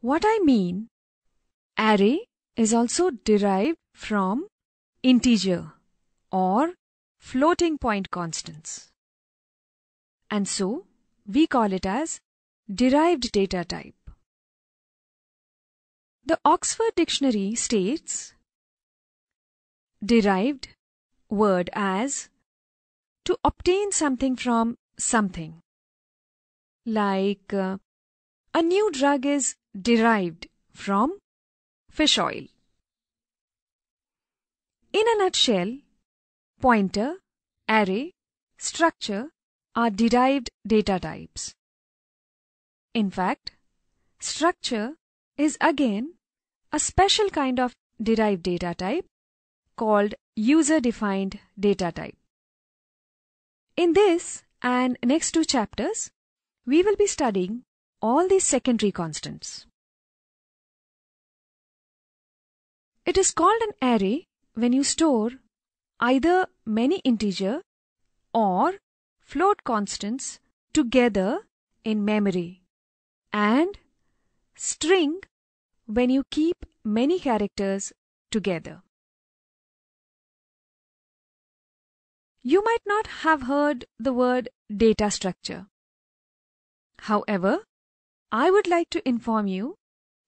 What I mean, array is also derived from integer or floating point constants. And so, we call it as derived data type. The Oxford Dictionary states, derived word as to obtain something from something. Like a new drug is derived from fish oil. In a nutshell, pointer, array, structure are derived data types. In fact, structure is again a special kind of derived data type called user-defined data type. In this and next two chapters, we will be studying all these secondary constants. It is called an array when you store either many integer or float constants together in memory, and string when you keep many characters together. You might not have heard the word data structure. However, I would like to inform you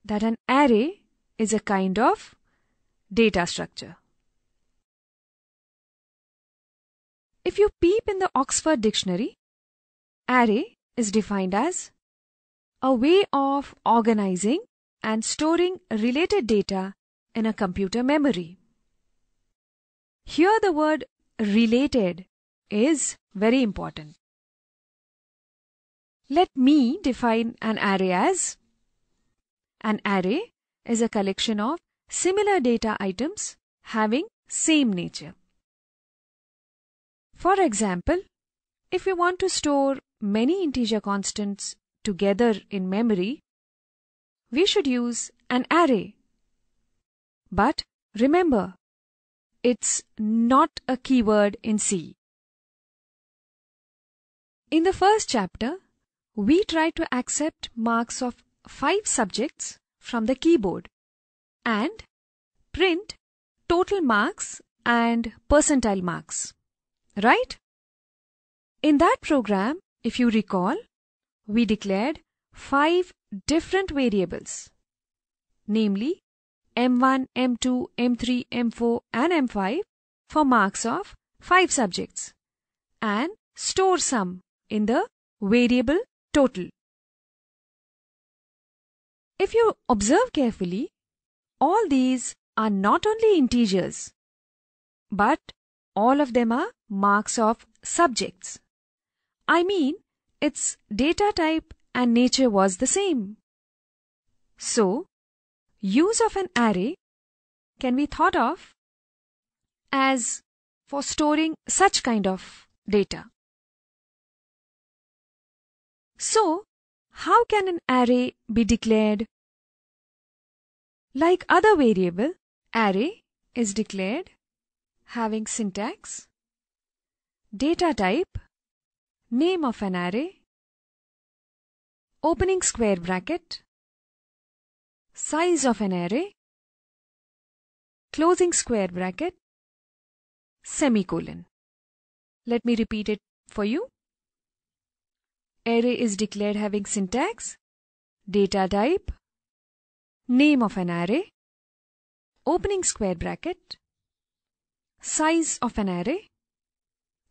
that an array is a kind of data structure. If you peep in the Oxford Dictionary, array is defined as a way of organizing and storing related data in a computer memory. Here the word related is very important. Let me define an array as: an array is a collection of similar data items having same nature. For example, if we want to store many integer constants together in memory, we should use an array. But remember, it's not a keyword in C. In the first chapter, we tried to accept marks of 5 subjects from the keyboard and print total marks and percentile marks. Right? In that program, if you recall, we declared 5 different variables, namely M1, M2, M3, M4 and M5 for marks of 5 subjects, and store sum in the variable total. If you observe carefully, all these are not only integers, but all of them are marks of subjects. I mean, its data type and nature was the same. So, use of an array can be thought of as for storing such kind of data. So, how can an array be declared? Like other variable, array is declared having syntax, data type, name of an array, opening square bracket, size of an array, closing square bracket, semicolon. Let me repeat it for you. Array is declared having syntax, data type, name of an array, opening square bracket, size of an array,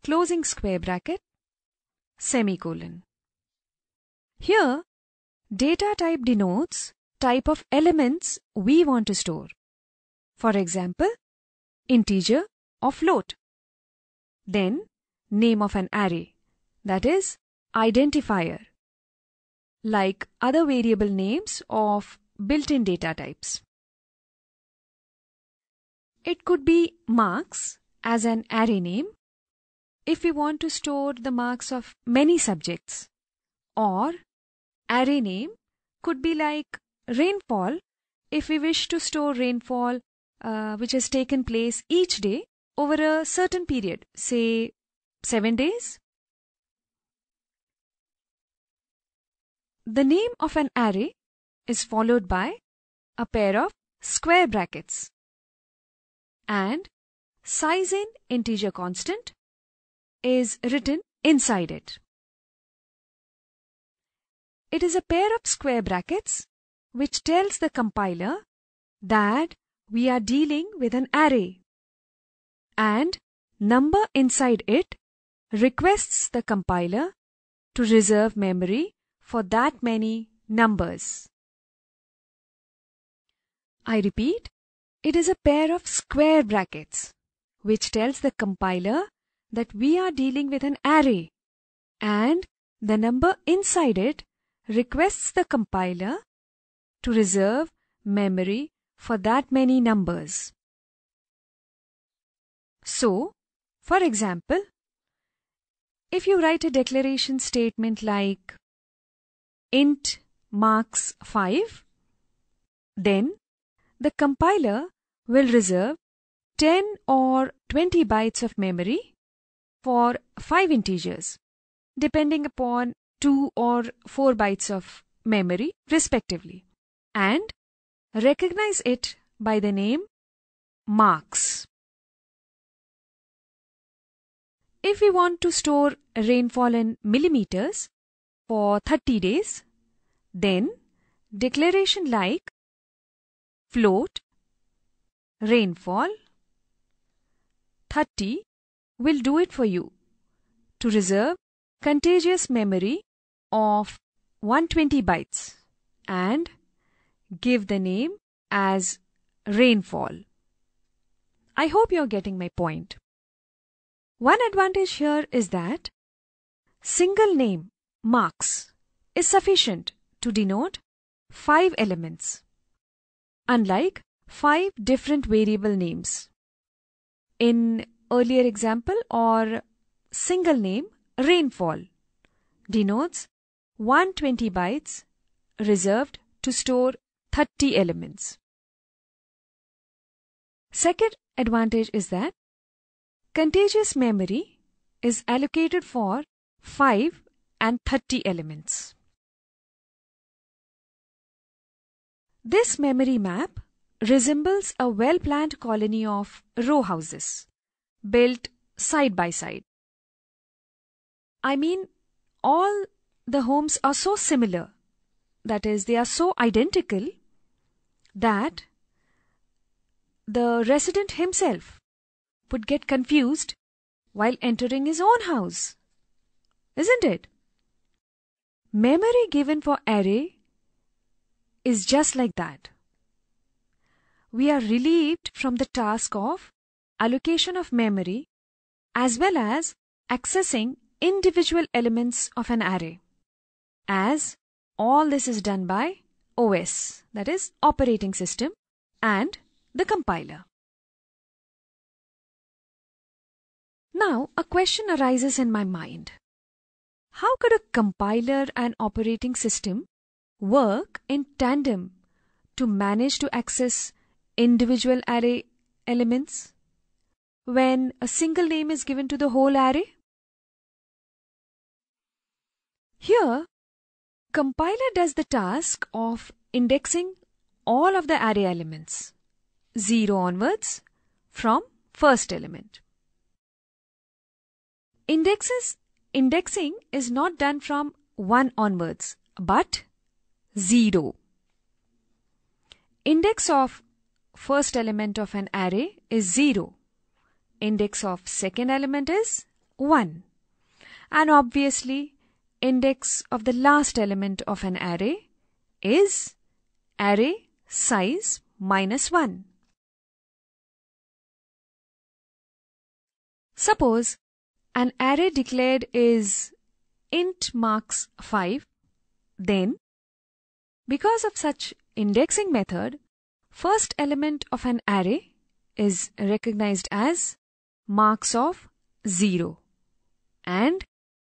closing square bracket, semicolon. Here, data type denotes type of elements we want to store. For example, integer or float. Then, name of an array, that is, identifier, like other variable names of built-in data types. It could be marks as an array name if we want to store the marks of many subjects, or array name could be like rainfall if we wish to store rainfall which has taken place each day over a certain period, say 7 days. The name of an array is followed by a pair of square brackets, and size in integer constant is written inside it. It is a pair of square brackets which tells the compiler that we are dealing with an array, and number inside it requests the compiler to reserve memory for that many numbers. I repeat, it is a pair of square brackets which tells the compiler that we are dealing with an array, and the number inside it requests the compiler to reserve memory for that many numbers. So, for example, if you write a declaration statement like int marks 5, then the compiler will reserve 10 or 20 bytes of memory for 5 integers, depending upon 2 or 4 bytes of memory respectively, and recognize it by the name marks. If we want to store rainfall in millimeters for 30 days, then declaration like float rainfall 30 will do it for you to reserve contiguous memory of 120 bytes and give the name as rainfall. I hope you're getting my point. One advantage here is that single name marks is sufficient to denote 5 elements, unlike 5 different variable names. In earlier example, or single name rainfall denotes 120 bytes reserved to store 30 elements. Second advantage is that contiguous memory is allocated for 5 and 30 elements. This memory map resembles a well-planned colony of row houses built side by side. I mean, all the homes are so similar, that is, they are so identical that the resident himself would get confused while entering his own house, isn't it? Memory given for array is just like that. We are relieved from the task of allocation of memory as well as accessing individual elements of an array, as all this is done by OS, that is, operating system, and the compiler. Now, a question arises in my mind. How could a compiler and operating system work in tandem to manage to access individual array elements when a single name is given to the whole array? Here, compiler does the task of indexing all of the array elements, 0 onwards, from first element. Indexing is not done from 1 onwards, but 0. Index of first element of an array is 0. Index of second element is 1. And obviously, index of the last element of an array is array size minus 1. Suppose an array declared is int marks 5, then because of such indexing method, first element of an array is recognized as marks of 0 and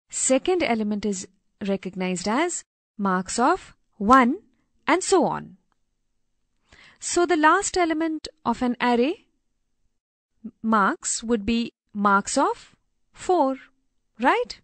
second element is recognized as marks of 1 and so on. So the last element of an array marks would be marks of 4, right?